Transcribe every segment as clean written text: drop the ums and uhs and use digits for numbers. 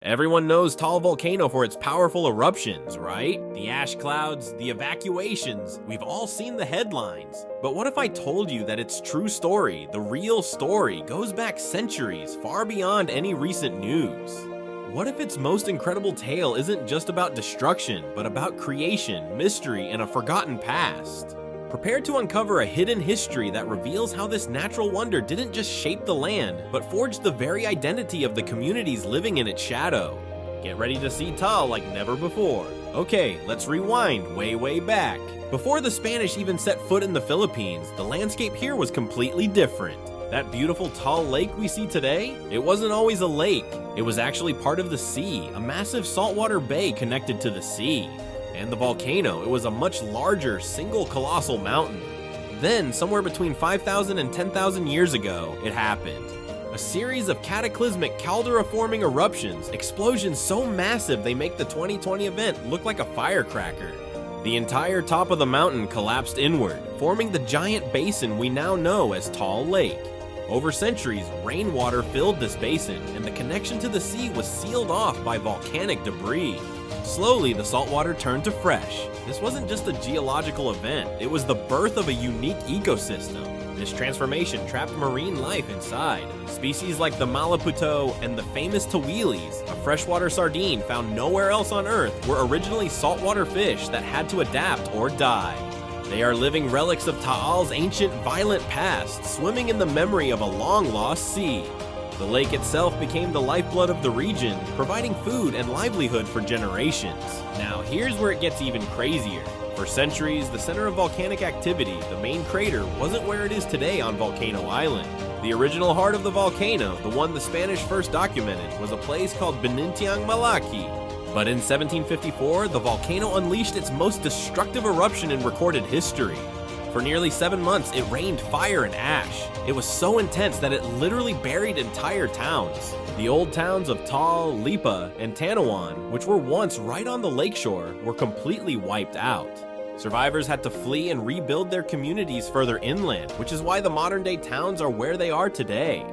Everyone knows Taal volcano for its powerful eruptions, right? The ash clouds, the evacuations, we've all seen the headlines. But what if I told you that its true story, the real story, goes back centuries, far beyond any recent news? What if its most incredible tale isn't just about destruction, but about creation, mystery, and a forgotten past? Prepare to uncover a hidden history that reveals how this natural wonder didn't just shape the land, but forged the very identity of the communities living in its shadow. Get ready to see Taal like never before. Okay, let's rewind way back. Before the Spanish even set foot in the Philippines, the landscape here was completely different. That beautiful Taal Lake we see today, it wasn't always a lake. It was actually part of the sea, a massive saltwater bay connected to the sea. And the volcano, it was a much larger, single colossal mountain. Then, somewhere between 5,000 and 10,000 years ago, it happened. A series of cataclysmic caldera-forming eruptions, explosions so massive they make the 2020 event look like a firecracker. The entire top of the mountain collapsed inward, forming the giant basin we now know as Taal Lake. Over centuries, rainwater filled this basin, and the connection to the sea was sealed off by volcanic debris. Slowly, the saltwater turned to fresh. This wasn't just a geological event, it was the birth of a unique ecosystem. This transformation trapped marine life inside. Species like the malaputo and the famous tawilis, a freshwater sardine found nowhere else on Earth, were originally saltwater fish that had to adapt or die. They are living relics of Taal's ancient violent past, swimming in the memory of a long-lost sea. The lake itself became the lifeblood of the region, providing food and livelihood for generations. Now, here's where it gets even crazier. For centuries, the center of volcanic activity, the main crater, wasn't where it is today on Volcano Island. The original heart of the volcano, the one the Spanish first documented, was a place called Binintang Malaki. But in 1754, the volcano unleashed its most destructive eruption in recorded history. For nearly 7 months, it rained fire and ash. It was so intense that it literally buried entire towns. The old towns of Taal, Lipa, and Tanawan, which were once right on the lakeshore, were completely wiped out. Survivors had to flee and rebuild their communities further inland, which is why the modern-day towns are where they are today.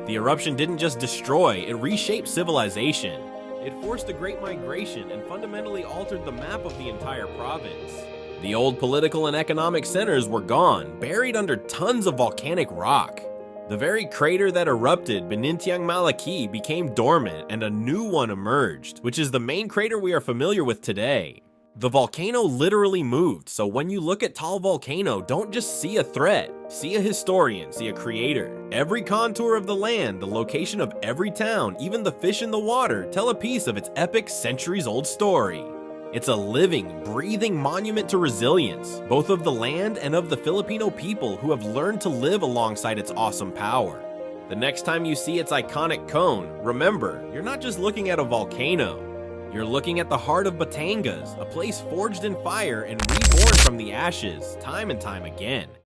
The eruption didn't just destroy, it reshaped civilization. It forced a great migration and fundamentally altered the map of the entire province. The old political and economic centers were gone, buried under tons of volcanic rock. The very crater that erupted, Binintang Malaki, became dormant and a new one emerged, which is the main crater we are familiar with today. The volcano literally moved, so when you look at Taal volcano, don't just see a threat. See a historian, see a creator. Every contour of the land, the location of every town, even the fish in the water, tell a piece of its epic centuries-old story. It's a living, breathing monument to resilience, both of the land and of the Filipino people who have learned to live alongside its awesome power. The next time you see its iconic cone, remember, you're not just looking at a volcano. You're looking at the heart of Batangas, a place forged in fire and reborn from the ashes, time and time again.